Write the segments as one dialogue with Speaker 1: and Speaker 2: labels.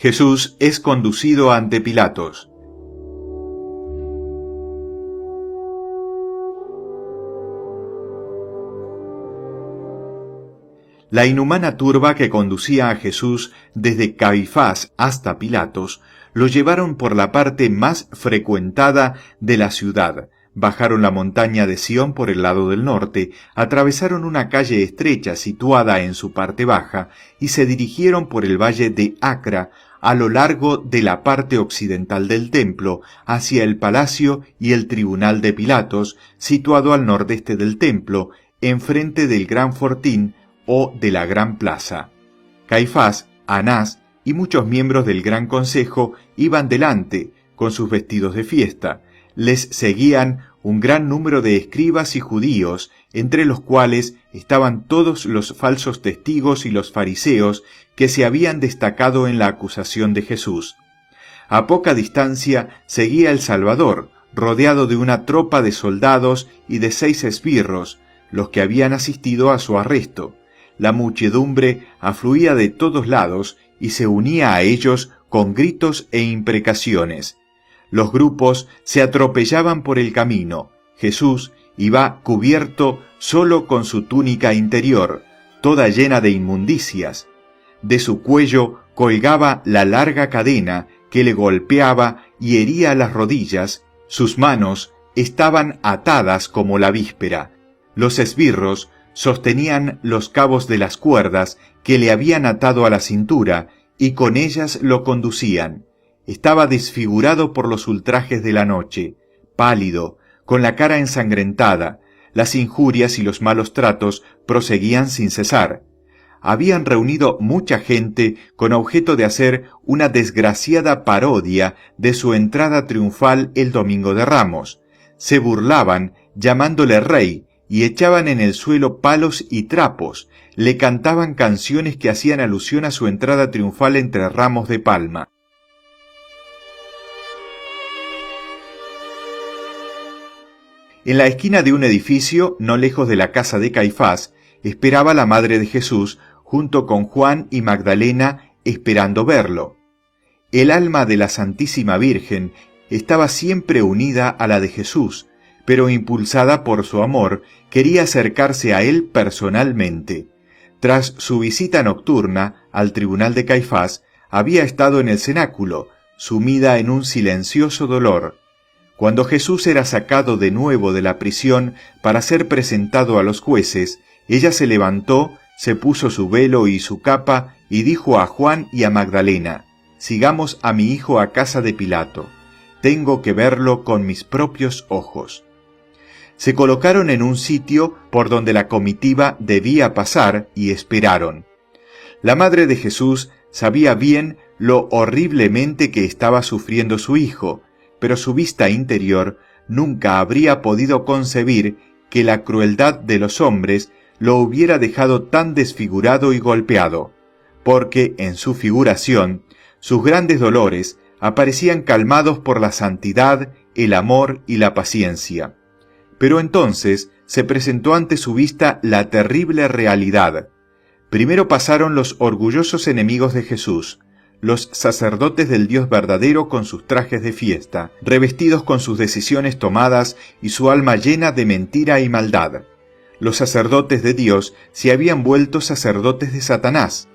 Speaker 1: Jesús es conducido ante Pilatos. La inhumana turba que conducía a Jesús desde Caifás hasta Pilatos lo llevaron por la parte más frecuentada de la ciudad, bajaron la montaña de Sión por el lado del norte, atravesaron una calle estrecha situada en su parte baja y se dirigieron por el valle de Acra a lo largo de la parte occidental del templo hacia el palacio y el tribunal de Pilatos, situado al nordeste del templo, enfrente del gran fortín o de la gran plaza. Caifás, Anás y muchos miembros del gran consejo iban delante, con sus vestidos de fiesta. Les seguían un gran número de escribas y judíos, entre los cuales estaban todos los falsos testigos y los fariseos que se habían destacado en la acusación de Jesús. A poca distancia seguía el Salvador, rodeado de una tropa de soldados y de 6 esbirros, los que habían asistido a su arresto. La muchedumbre afluía de todos lados y se unía a ellos con gritos e imprecaciones. Los grupos se atropellaban por el camino. Jesús iba cubierto solo con su túnica interior, toda llena de inmundicias. De su cuello colgaba la larga cadena que le golpeaba y hería las rodillas. Sus manos estaban atadas como la víspera. Los esbirros sostenían los cabos de las cuerdas que le habían atado a la cintura y con ellas lo conducían. Estaba desfigurado por los ultrajes de la noche, pálido, con la cara ensangrentada. Las injurias y los malos tratos proseguían sin cesar. Habían reunido mucha gente con objeto de hacer una desgraciada parodia de su entrada triunfal el Domingo de Ramos. Se burlaban llamándole rey y echaban en el suelo palos y trapos, le cantaban canciones que hacían alusión a su entrada triunfal entre ramos de palma. En la esquina de un edificio, no lejos de la casa de Caifás, esperaba la madre de Jesús, junto con Juan y Magdalena, esperando verlo. El alma de la Santísima Virgen estaba siempre unida a la de Jesús, pero impulsada por su amor, quería acercarse a él personalmente. Tras su visita nocturna al tribunal de Caifás, había estado en el cenáculo, sumida en un silencioso dolor. Cuando Jesús era sacado de nuevo de la prisión para ser presentado a los jueces, ella se levantó, se puso su velo y su capa y dijo a Juan y a Magdalena: «Sigamos a mi hijo a casa de Pilato. Tengo que verlo con mis propios ojos». Se colocaron en un sitio por donde la comitiva debía pasar y esperaron. La madre de Jesús sabía bien lo horriblemente que estaba sufriendo su hijo, pero su vista interior nunca habría podido concebir que la crueldad de los hombres lo hubiera dejado tan desfigurado y golpeado, porque en su figuración sus grandes dolores aparecían calmados por la santidad, el amor y la paciencia. Pero entonces se presentó ante su vista la terrible realidad. Primero pasaron los orgullosos enemigos de Jesús, los sacerdotes del Dios verdadero con sus trajes de fiesta, revestidos con sus decisiones tomadas y su alma llena de mentira y maldad. Los sacerdotes de Dios se habían vuelto sacerdotes de Satanás.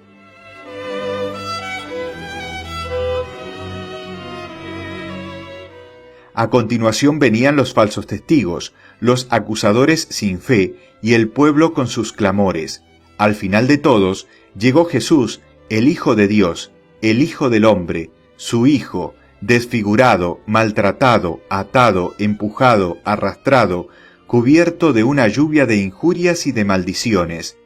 Speaker 1: A continuación venían los falsos testigos, los acusadores sin fe y el pueblo con sus clamores. Al final de todos llegó Jesús, el Hijo de Dios, el Hijo del Hombre, su Hijo, desfigurado, maltratado, atado, empujado, arrastrado, cubierto de una lluvia de injurias y de maldiciones.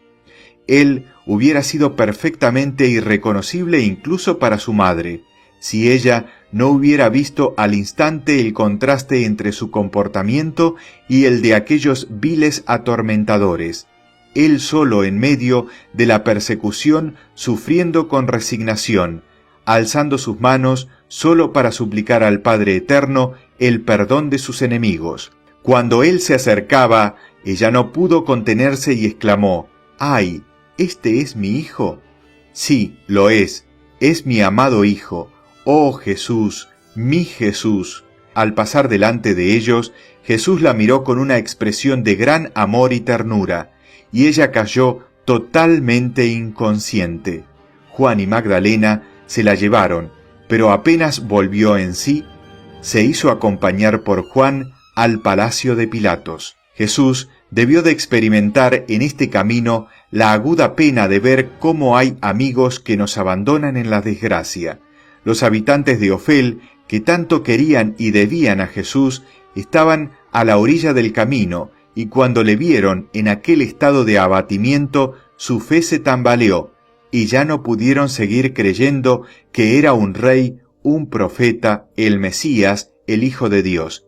Speaker 1: Él hubiera sido perfectamente irreconocible incluso para su madre, si ella no hubiera visto al instante el contraste entre su comportamiento y el de aquellos viles atormentadores. Él solo en medio de la persecución, sufriendo con resignación, alzando sus manos solo para suplicar al Padre Eterno el perdón de sus enemigos. Cuando él se acercaba, ella no pudo contenerse y exclamó: «¡Ay! ¿Este es mi hijo?». «Sí, lo es. es mi amado Hijo. Oh Jesús, mi Jesús. Al pasar delante de ellos, Jesús la miró con una expresión de gran amor y ternura, y ella cayó totalmente inconsciente. Juan y Magdalena se la llevaron, pero apenas volvió en sí, se hizo acompañar por Juan al palacio de Pilatos. Jesús debió de experimentar en este camino la aguda pena de ver cómo hay amigos que nos abandonan en la desgracia. Los habitantes de Ofel, que tanto querían y debían a Jesús, estaban a la orilla del camino, y cuando le vieron en aquel estado de abatimiento, su fe se tambaleó, y ya no pudieron seguir creyendo que era un rey, un profeta, el Mesías, el Hijo de Dios.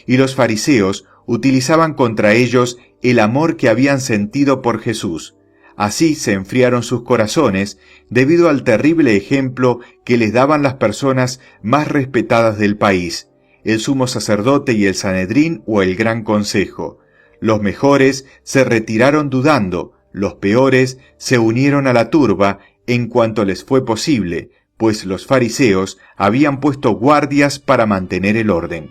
Speaker 1: Y los fariseos utilizaban contra ellos el amor que habían sentido por Jesús. Así se enfriaron sus corazones debido al terrible ejemplo que les daban las personas más respetadas del país, el sumo sacerdote y el Sanedrín o el Gran Consejo. Los mejores se retiraron dudando, los peores se unieron a la turba en cuanto les fue posible, pues los fariseos habían puesto guardias para mantener el orden.